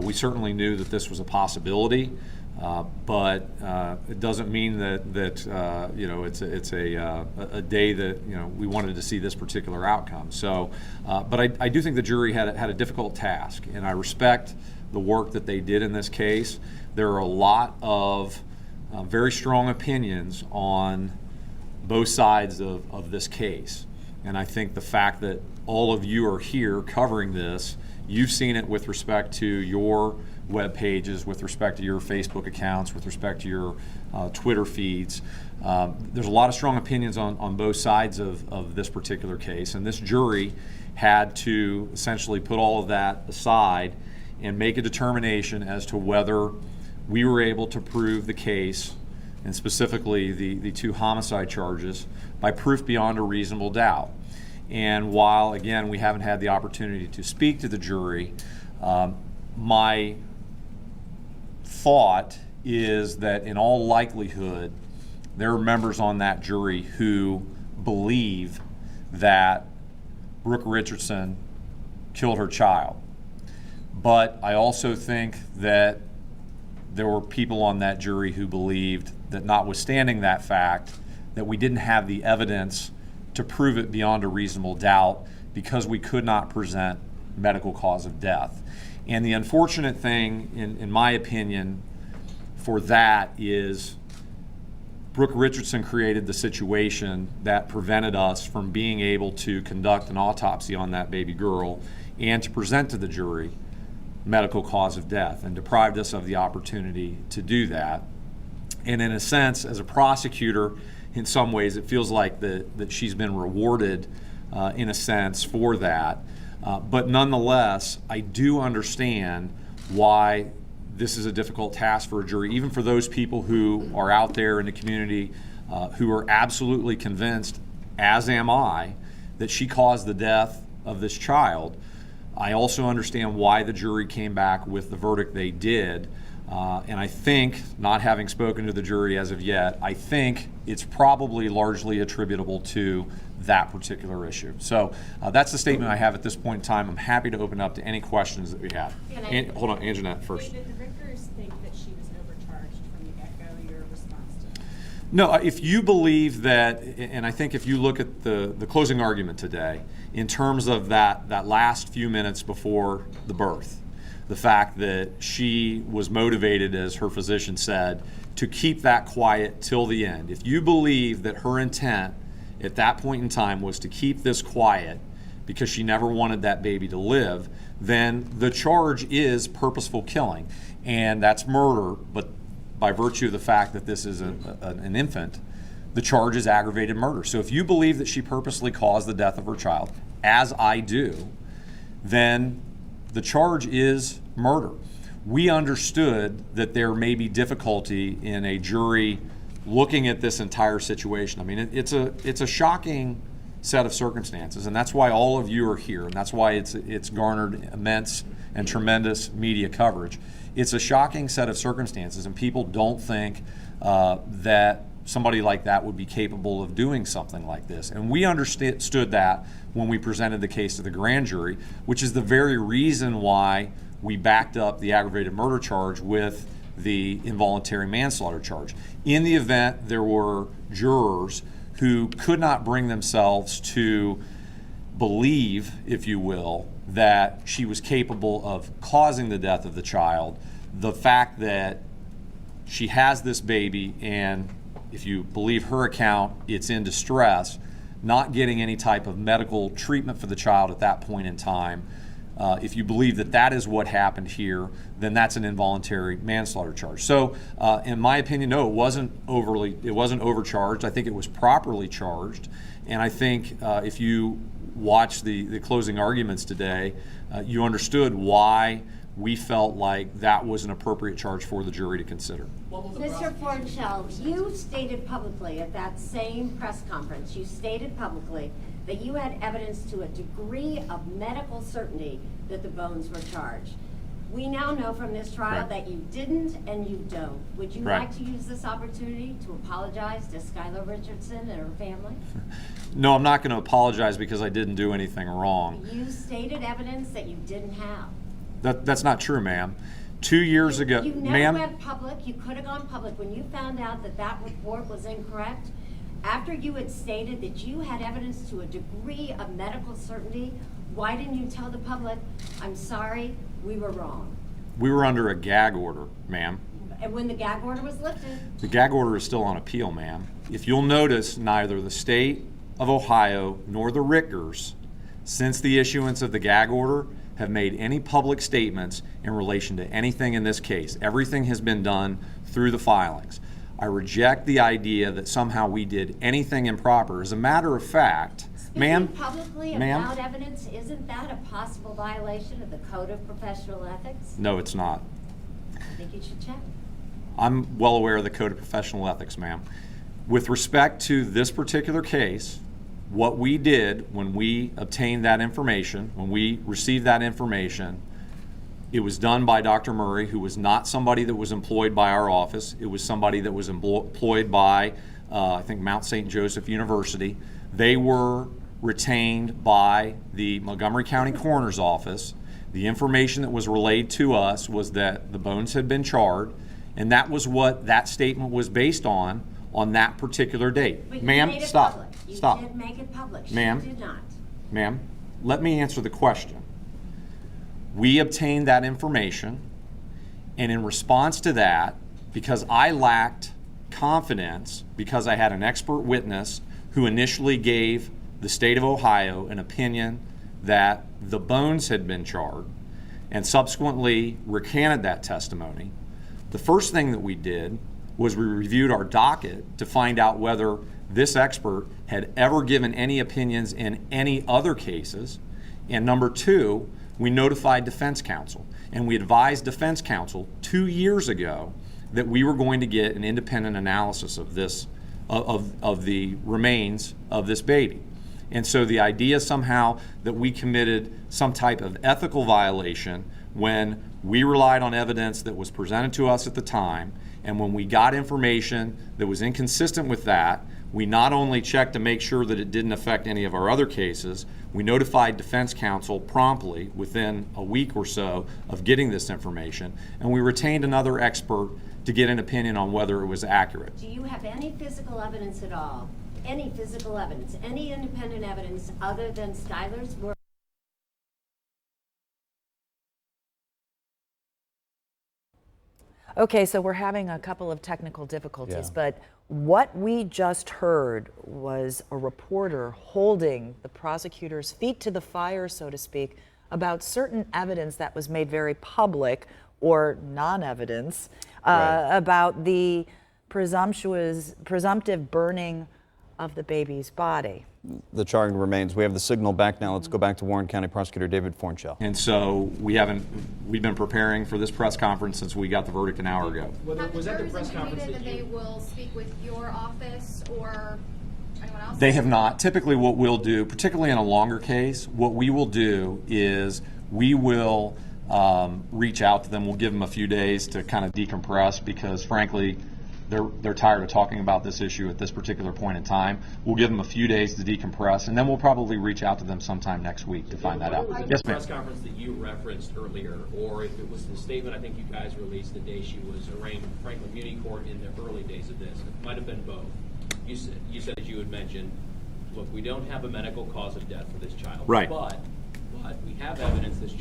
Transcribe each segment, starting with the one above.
We certainly knew that this was a possibility, but it doesn't mean that you know, it's a day that, you know, we wanted to see this particular outcome. So, but I do think the jury had a difficult task, and I respect the work that they did in this case. There are a lot of very strong opinions on both sides of this case, and I think the fact that all of you are here covering this, you've seen it with respect to your web pages, with respect to your Facebook accounts, with respect to your Twitter feeds. There's a lot of strong opinions on both sides of this particular case, and this jury had to essentially put all of that aside and make a determination as to whether we were able to prove the case, and specifically the two homicide charges, by proof beyond a reasonable doubt. And while, again, we haven't had the opportunity to speak to the jury, my thought is that in all likelihood, there are members on that jury who believe that Brooke Richardson killed her child. But I also think that there were people on that jury who believed that, notwithstanding that fact, that we didn't have the evidence to prove it beyond a reasonable doubt because we could not present medical cause of death. And the unfortunate thing, in my opinion, for that is Brooke Richardson created the situation that prevented us from being able to conduct an autopsy on that baby girl and to present to the jury medical cause of death, and deprived us of the opportunity to do that. And in a sense, as a prosecutor, in some ways, it feels like that she's been rewarded in a sense for that. But nonetheless, I do understand why this is a difficult task for a jury, even for those people who are out there in the community who are absolutely convinced, as am I, that she caused the death of this child. I also understand why the jury came back with the verdict they did. And I think, not having spoken to the jury as of yet, I think it's probably largely attributable to that particular issue. So that's the statement I have at this point in time. I'm happy to open up to any questions that we have. Hold on, Anjanette first. Did the victors think that she was overcharged from the get-go? Your response to that? No, if you believe that, and I think if you look at the closing argument today, in terms of that last few minutes before the birth, the fact that she was motivated, as her physician said, to keep that quiet till the end. If you believe that her intent at that point in time was to keep this quiet because she never wanted that baby to live, then the charge is purposeful killing. And that's murder, but by virtue of the fact that this is an infant, the charge is aggravated murder. So if you believe that she purposely caused the death of her child, as I do, then the charge is murder. We understood that there may be difficulty in a jury looking at this entire situation. I mean, it's a shocking set of circumstances, and that's why all of you are here, and that's why it's garnered immense and tremendous media coverage. It's a shocking set of circumstances, and people don't think that somebody like that would be capable of doing something like this. And we understood that when we presented the case to the grand jury, which is the very reason why we backed up the aggravated murder charge with the involuntary manslaughter charge. In the event there were jurors who could not bring themselves to believe, if you will, that she was capable of causing the death of the child, the fact that she has this baby and, if you believe her account, it's in distress, not getting any type of medical treatment for the child at that point in time, if you believe that that is what happened here, then that's an involuntary manslaughter charge. So, in my opinion, no, it wasn't overcharged. I think it was properly charged, and I think if you watch the closing arguments today, you understood why we felt like that was an appropriate charge for the jury to consider. Mr. Fornshell, you stated publicly at that same press conference, you stated publicly that you had evidence to a degree of medical certainty that the bones were charged. We now know from this trial Right. that you didn't and you don't. Would you Right. like to use this opportunity to apologize to Skylar Richardson and her family? No, I'm not going to apologize because I didn't do anything wrong. You stated evidence that you didn't have. That's not true, ma'am. 2 years ago, You never ma'am. went public. You could have gone public. When you found out that that report was incorrect, after you had stated that you had evidence to a degree of medical certainty, why didn't you tell the public, I'm sorry, we were wrong? We were under a gag order, ma'am. And when the gag order was lifted, The gag order is still on appeal, ma'am. If you'll notice, neither the state of Ohio nor the Rickers, since the issuance of the gag order, have made any public statements in relation to anything in this case. Everything has been done through the filings. I reject the idea that somehow we did anything improper. As a matter of fact, ma'am, speaking publicly ma'am? about evidence, isn't that a possible violation of the Code of Professional Ethics? No, it's not. I think you should check. I'm well aware of the Code of Professional Ethics, ma'am. With respect to this particular case, what we did when we obtained that information, when we received that information, it was done by Dr. Murray, who was not somebody that was employed by our office. It was somebody that was employed by, I think, Mount St. Joseph University. They were retained by the Montgomery County Coroner's Office. The information that was relayed to us was that the bones had been charred, and that was what that statement was based on that particular date. But you Ma'am, made it stop. public. You Stop. did make it public. She Ma'am. did not. Ma'am, let me answer the question. We obtained that information, and in response to that, because I lacked confidence, because I had an expert witness who initially gave the state of Ohio an opinion that the bones had been charred, and subsequently recanted that testimony, the first thing that we did was we reviewed our docket to find out whether this expert had ever given any opinions in any other cases. And number two, we notified defense counsel. And we advised defense counsel 2 years ago that we were going to get an independent analysis of this, of the remains of this baby. And so the idea somehow that we committed some type of ethical violation when we relied on evidence that was presented to us at the time, and when we got information that was inconsistent with that, we not only checked to make sure that it didn't affect any of our other cases, we notified defense counsel promptly within a week or so of getting this information, and we retained another expert to get an opinion on whether it was accurate. Do you have any physical evidence at all? Any physical evidence, any independent evidence other than Skylar's word? Okay, so we're having a couple of technical difficulties, Yeah. but what we just heard was a reporter holding the prosecutor's feet to the fire, so to speak, about certain evidence that was made very public or non-evidence Right. about the presumptive burning of the baby's body. The charring remains. We have the signal back now. Let's go back to Warren County Prosecutor David Fornshell. And so we've been preparing for this press conference since we got the verdict an hour ago. Was that the press conference that they will speak with your office or anyone else? They have not. Typically what we'll do, particularly in a longer case, what we will do is we will reach out to them. We'll give them a few days to kind of decompress because frankly, they're tired of talking about this issue at this particular point in time. We'll give them a few days to decompress, and then we'll probably reach out to them sometime next week to find that out. Was it Yes, the ma'am. press conference that you referenced earlier, or if it was the statement I think you guys released the day she was arraigned in Franklin Muni Court in the early days of this? It might have been both. You said that you had mentioned, look, we don't have a medical cause of death for this child. Right. But we have evidence this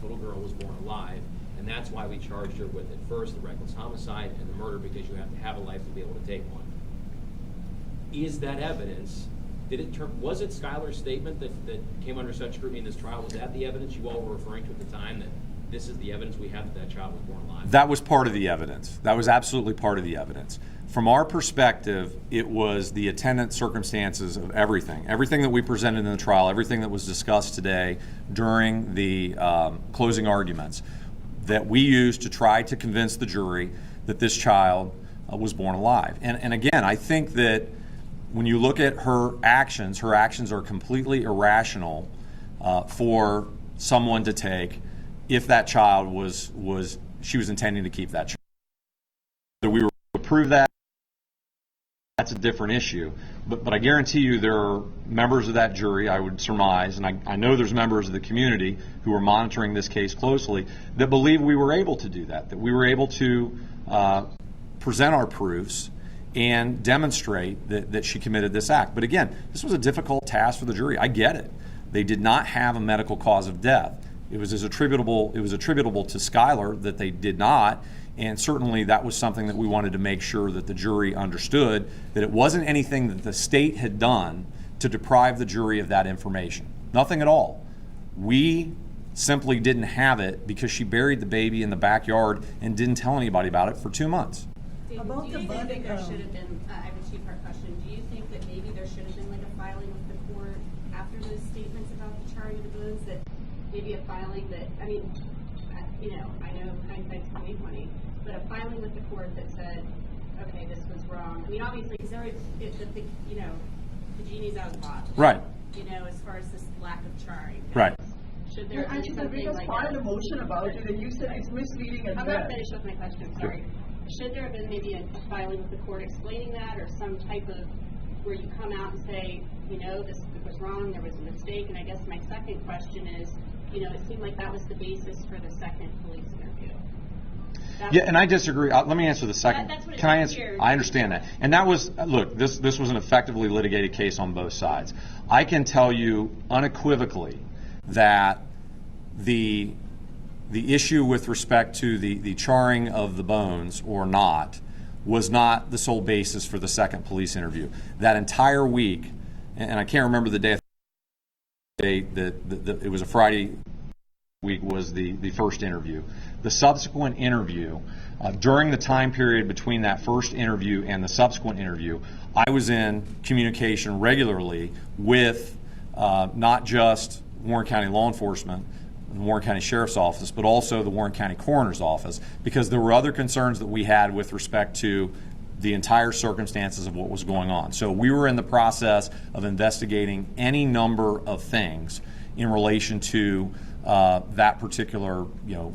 little girl was born alive. And that's why we charged her with, at first, the reckless homicide and the murder, because you have to have a life to be able to take one. Is that evidence, was it Skylar's statement that came under such scrutiny in this trial? Was that the evidence you all were referring to at the time, that this is the evidence we have that child was born alive? That was part of the evidence. That was absolutely part of the evidence. From our perspective, it was the attendant circumstances of everything. Everything that we presented in the trial, everything that was discussed today during the closing arguments, that we used to try to convince the jury that this child was born alive. And again, I think that when you look at her actions are completely irrational for someone to take if that child she was intending to keep that child. So we were to prove that. that's a different issue. But I guarantee you there are members of that jury, I would surmise, and I know there's members of the community who are monitoring this case closely, that believe we were able to do that we were able to present our proofs and demonstrate that she committed this act. But again, this was a difficult task for the jury. I get it. They did not have a medical cause of death. It was attributable to Skylar that they did not, and certainly that was something that we wanted to make sure that the jury understood, that it wasn't anything that the state had done to deprive the jury of that information. Nothing at all. We simply didn't have it because she buried the baby in the backyard and didn't tell anybody about it for 2 months. David, do you think that there should have been, I have a two-part question, do you think that maybe there should have been like a filing with the court after those statements about the charring of the bones, that maybe a filing that, I mean, you know, I know hindsight's 20/20, but a filing with the court that said, okay, this was wrong. I mean, obviously, because you know, the genie's out of the bottle. Right. You know, as far as this lack of charring. Right. Should there have been something like filed that? a motion about it, and you said it's misleading as I'm well. going to finish with my question, sorry. Should there have been maybe a filing with the court explaining that, or some type of, where you come out and say, you know, this was wrong, there was a mistake? And I guess my second question is, you know, it seemed like that was the basis for the second police interview. Yeah, and I disagree. Let me answer the second. That's what it Can I says answer? here. I understand that. And that was, look, this was an effectively litigated case on both sides. I can tell you unequivocally that the issue with respect to the charring of the bones or not was not the sole basis for the second police interview. That entire week, and I can't remember the day, it was a Friday week, was the first interview. The subsequent interview, during the time period between that first interview and the subsequent interview, I was in communication regularly with not just Warren County law enforcement, the Warren County Sheriff's Office, but also the Warren County Coroner's Office, because there were other concerns that we had with respect to the entire circumstances of what was going on. So we were in the process of investigating any number of things in relation to that particular, you know,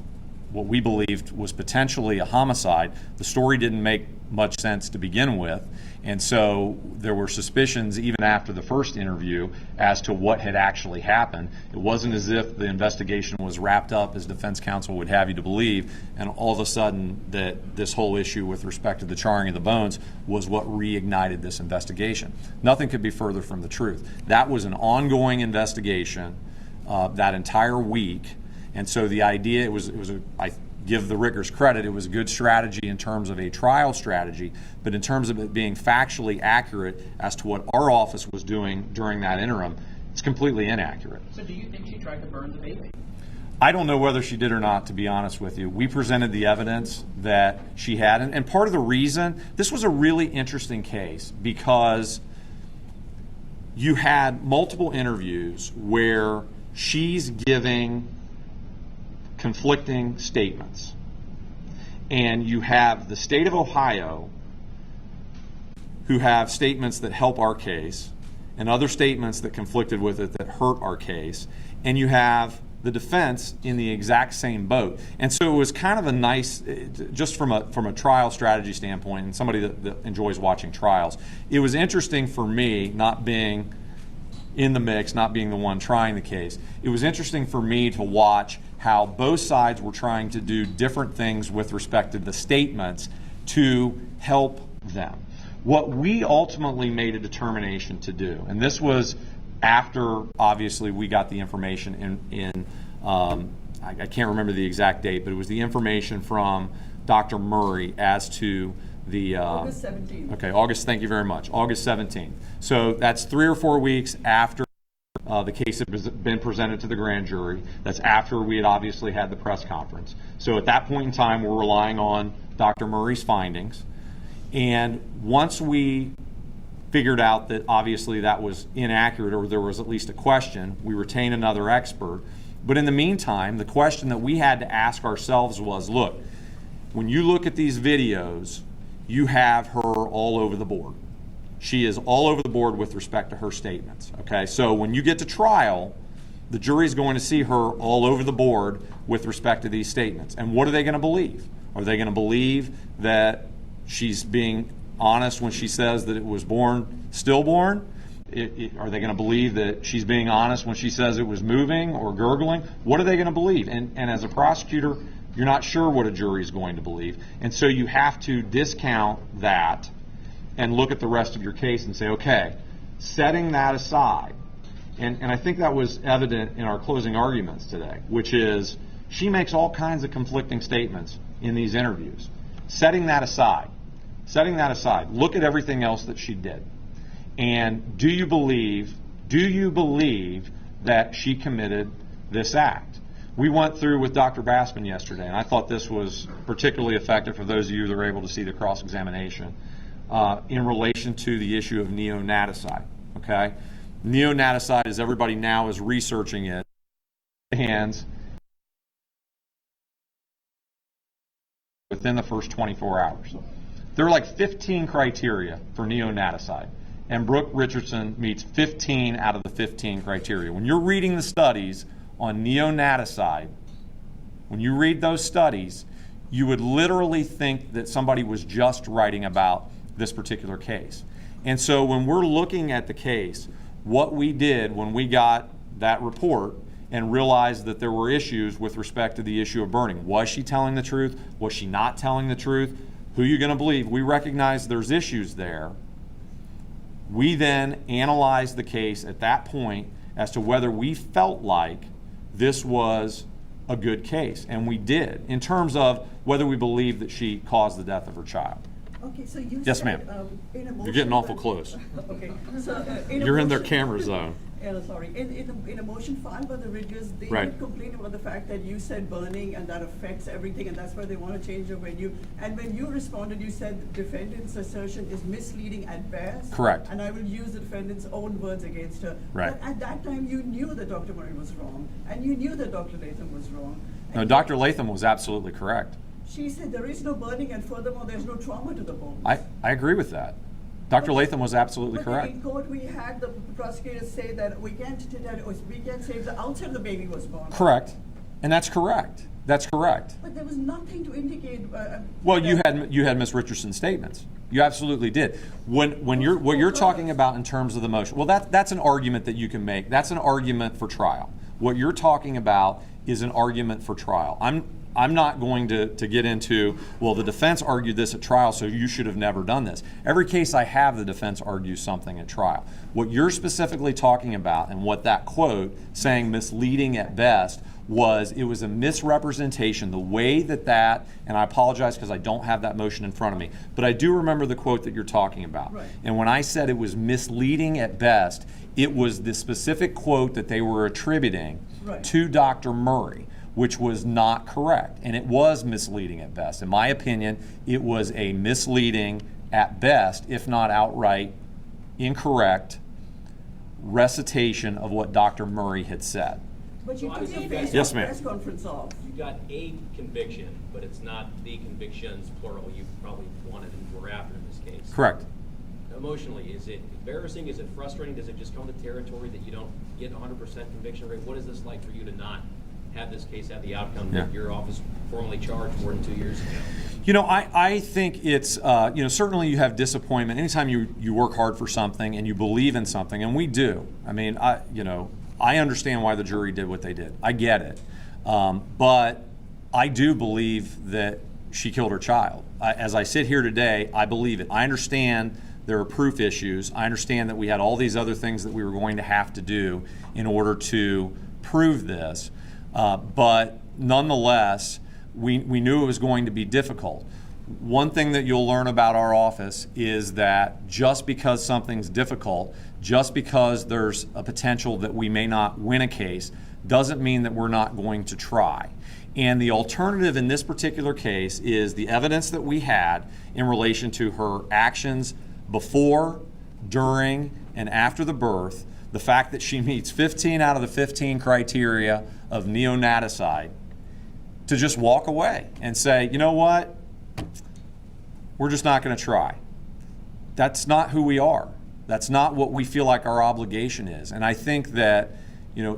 what we believed was potentially a homicide. The story didn't make much sense to begin with, and so there were suspicions even after the first interview as to what had actually happened. It wasn't as if the investigation was wrapped up, as defense counsel would have you to believe, and all of a sudden that this whole issue with respect to the charring of the bones was what reignited this investigation. Nothing could be further from the truth. That was an ongoing investigation that entire week. And so the idea, I give the Rickers credit, it was a good strategy in terms of a trial strategy, but in terms of it being factually accurate as to what our office was doing during that interim, it's completely inaccurate. So do you think she tried to burn the baby? I don't know whether she did or not, to be honest with you. We presented the evidence that she had, and part of the reason, this was a really interesting case because you had multiple interviews where she's giving conflicting statements. And you have the state of Ohio who have statements that help our case and other statements that conflicted with it that hurt our case. And you have the defense in the exact same boat. And so it was kind of a nice, just from a trial strategy standpoint, and somebody that enjoys watching trials, it was interesting for me, not being in the mix, not being the one trying the case, it was interesting for me to watch how both sides were trying to do different things with respect to the statements to help them. What we ultimately made a determination to do, and this was after, obviously, we got the information I can't remember the exact date, but it was the information from Dr. Murray as to the August 17th. Okay, August, thank you very much. August 17th. So that's 3 or 4 weeks after the case had been presented to the grand jury. That's after we had obviously had the press conference. So at that point in time, we're relying on Dr. Murray's findings. And once we figured out that obviously that was inaccurate, or there was at least a question, we retained another expert. But in the meantime, the question that we had to ask ourselves was, look, when you look at these videos, you have her all over the board. She is all over the board with respect to her statements, okay? So when you get to trial, the jury is going to see her all over the board with respect to these statements. And what are they going to believe? Are they going to believe that she's being honest when she says that it was stillborn? Are they going to believe that she's being honest when she says it was moving or gurgling? What are they going to believe? And as a prosecutor, you're not sure what a jury is going to believe. And so you have to discount that and look at the rest of your case and say, okay, setting that aside, and I think that was evident in our closing arguments today, which is she makes all kinds of conflicting statements in these interviews. Setting that aside, look at everything else that she did. And do you believe that she committed this act? We went through with Dr. Bassman yesterday, and I thought this was particularly effective for those of you that are able to see the cross-examination in relation to the issue of neonaticide. Okay, neonaticide, as everybody now is researching it, hands within the first 24 hours. There are like 15 criteria for neonaticide, and Brooke Richardson meets 15 out of the 15 criteria. When you're reading the studies on neonaticide, when you read those studies, you would literally think that somebody was just writing about this particular case. And so when we're looking at the case, what we did when we got that report and realized that there were issues with respect to the issue of burning. Was she telling the truth? Was she not telling the truth? Who are you going to believe? We recognize there's issues there. We then analyzed the case at that point as to whether we felt like this was a good case, and we did, in terms of whether we believe that she caused the death of her child. Okay, so you Yes, said, ma'am. In a motion, You're getting awful close. Okay, so You're in their camera zone. Sorry, in a motion filed by the Ridges, they Right. did complain about the fact that you said burning and that affects everything, and that's why they want to change the venue. And when you responded, you said the defendant's assertion is misleading at best. Correct. And I will use the defendant's own words against her. Right. But at that time, you knew that Dr. Murray was wrong, and you knew that Dr. Latham was wrong. No, And Dr. Latham was absolutely correct. She said there is no burning, and furthermore, there's no trauma to the bones. I agree with that. Dr. Latham was absolutely But correct. in court, we had the prosecutors say that we can't say the outside the baby was born. Correct. And that's correct. That's correct. But there was nothing to indicate. Well, that- you had Ms. Richardson's statements. You absolutely did. When you're what you're talking about in terms of the motion, well, that's an argument that you can make. That's an argument for trial. What you're talking about is an argument for trial. I'm not going to get into, well, the defense argued this at trial, so you should have never done this. Every case I have, the defense argues something at trial. What you're specifically talking about, and what that quote saying misleading at best, it was a misrepresentation. The way that, and I apologize because I don't have that motion in front of me, but I do remember the quote that you're talking about. Right. And when I said it was misleading at best, it was the specific quote that they were attributing Right. to Dr. Murray, which was not correct, and it was misleading at best. In my opinion, it was a misleading at best, if not outright incorrect, recitation of what Dr. Murray had said. But you So took obviously the you face Yes, of ma'am. press conference off. You got a conviction, but it's not the convictions, plural, you probably wanted and were after in this case. Correct. Emotionally, is it embarrassing? Is it frustrating? Does it just come to territory that you don't get 100% conviction rate? What is this like for you to not have this case have the outcome that Yeah. your office formally charged more than 2 years ago? You know, I think it's, certainly you have disappointment. Anytime you work hard for something and you believe in something, and we do. I mean, I understand why the jury did what they did. I get it. But I do believe that she killed her child. As I sit here today, I believe it. I understand there are proof issues. I understand that we had all these other things that we were going to have to do in order to prove this. But nonetheless, we knew it was going to be difficult. One thing that you'll learn about our office is that just because something's difficult, just because there's a potential that we may not win a case, doesn't mean that we're not going to try. And the alternative in this particular case is the evidence that we had in relation to her actions before, during, and after the birth, the fact that she meets 15 out of the 15 criteria of neonaticide, to just walk away and say, you know what, we're just not going to try. That's not who we are. That's not what we feel like our obligation is. And I think that,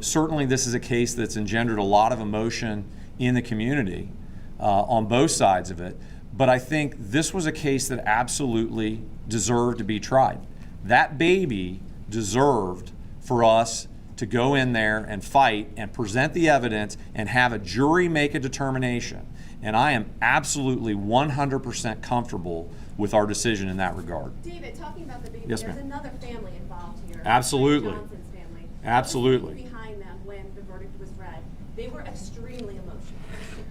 certainly this is a case that's engendered a lot of emotion in the community on both sides of it. but I think this was a case that absolutely deserved to be tried. That baby deserved for us to go in there and fight and present the evidence and have a jury make a determination. And I am absolutely 100% comfortable with our decision in that regard. David, talking about the baby, Yes, there's ma'am. another family involved here. Absolutely. Johnson's family. Absolutely. I was behind them when the verdict was read. They were extremely emotional.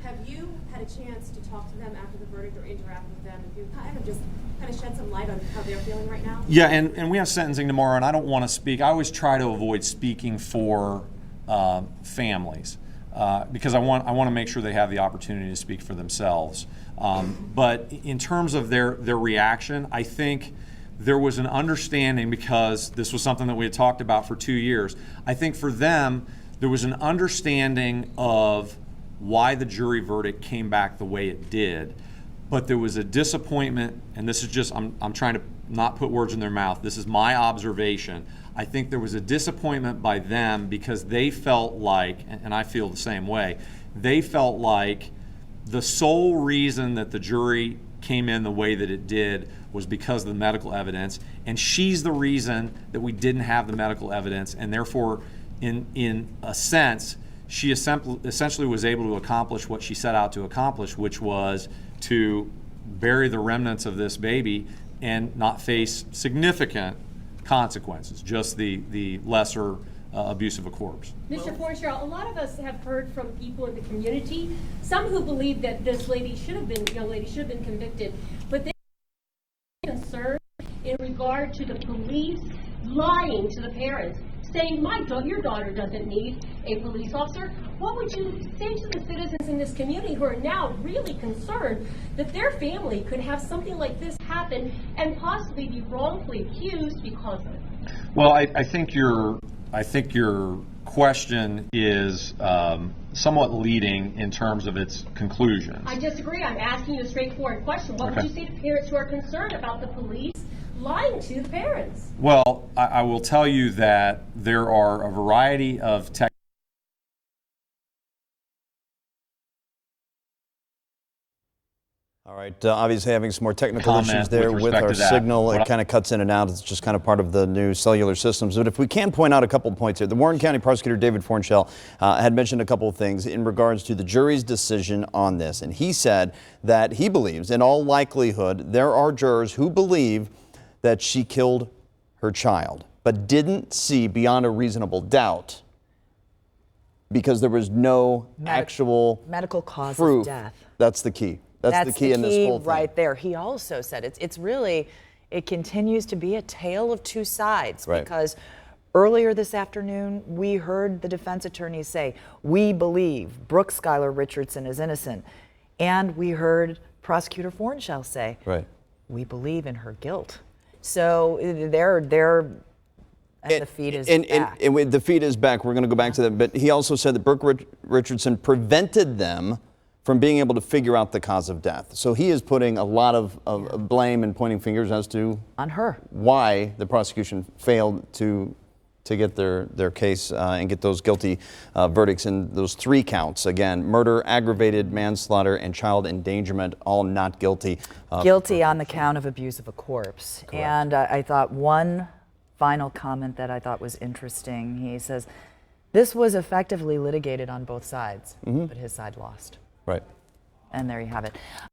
Have you had a chance to talk to them after the verdict or interact with them? If you kind of shed some light on how they're feeling right now? Yeah, and we have sentencing tomorrow, and I don't want to speak. I always try to avoid speaking for families because I want to make sure they have the opportunity to speak for themselves. But in terms of their reaction, I think there was an understanding, because this was something that we had talked about for 2 years. I think for them, there was an understanding of why the jury verdict came back the way it did. But there was a disappointment, and this is just, I'm trying to not put words in their mouth. This is my observation. I think there was a disappointment by them because they felt like, and I feel the same way, they felt like the sole reason that the jury came in the way that it did was because of the medical evidence, and she's the reason that we didn't have the medical evidence, and therefore, in a sense, she essentially was able to accomplish what she set out to accomplish, which was to bury the remnants of this baby and not face significant consequences, just the lesser abuse of a corpse. Mr. Fornshell, a lot of us have heard from people in the community, some who believe that this young lady should have been convicted, but they are concerned in regard to the police lying to the parents, saying, your daughter doesn't need a police officer. What would you say to the citizens in this community who are now really concerned that their family could have something like this happen and possibly be wrongfully accused because of it? Well, I think your question is somewhat leading in terms of its conclusions. I disagree. I'm asking you a straightforward question. What would you say to parents who are concerned about the police lying to the parents? Well, I will tell you that there are a variety of All right, obviously having some more technical comment issues there with with respect our to that. signal. It kind of cuts in and out. It's just kind of part of the new cellular systems. But if we can point out a couple of points here. The Warren County Prosecutor David Fornshell had mentioned a couple of things in regards to the jury's decision on this. And he said that he believes, in all likelihood, there are jurors who believe that she killed her child, but didn't see beyond a reasonable doubt because there was no actual medical cause proof. of death. That's the key. That's the key in this whole thing. Right there. He also said it's really, it continues to be a tale of two sides, Right. because earlier this afternoon we heard the defense attorneys say, we believe Brooke Skylar Richardson is innocent, and we heard Prosecutor Fornshell say, Right. we believe in her guilt. So they're and the feed is back. The feed is back. We're going to go back to that. But he also said that Brooke Richardson prevented them from being able to figure out the cause of death. So he is putting a lot of blame and pointing fingers as to on her, why the prosecution failed to get their case and get those guilty verdicts in those 3 counts. Again, murder, aggravated manslaughter, and child endangerment, all not guilty. Guilty on the count of abuse of a corpse. Correct. And I thought one final comment that I thought was interesting. He says, this was effectively litigated on both sides, but his side lost. Right. And there you have it.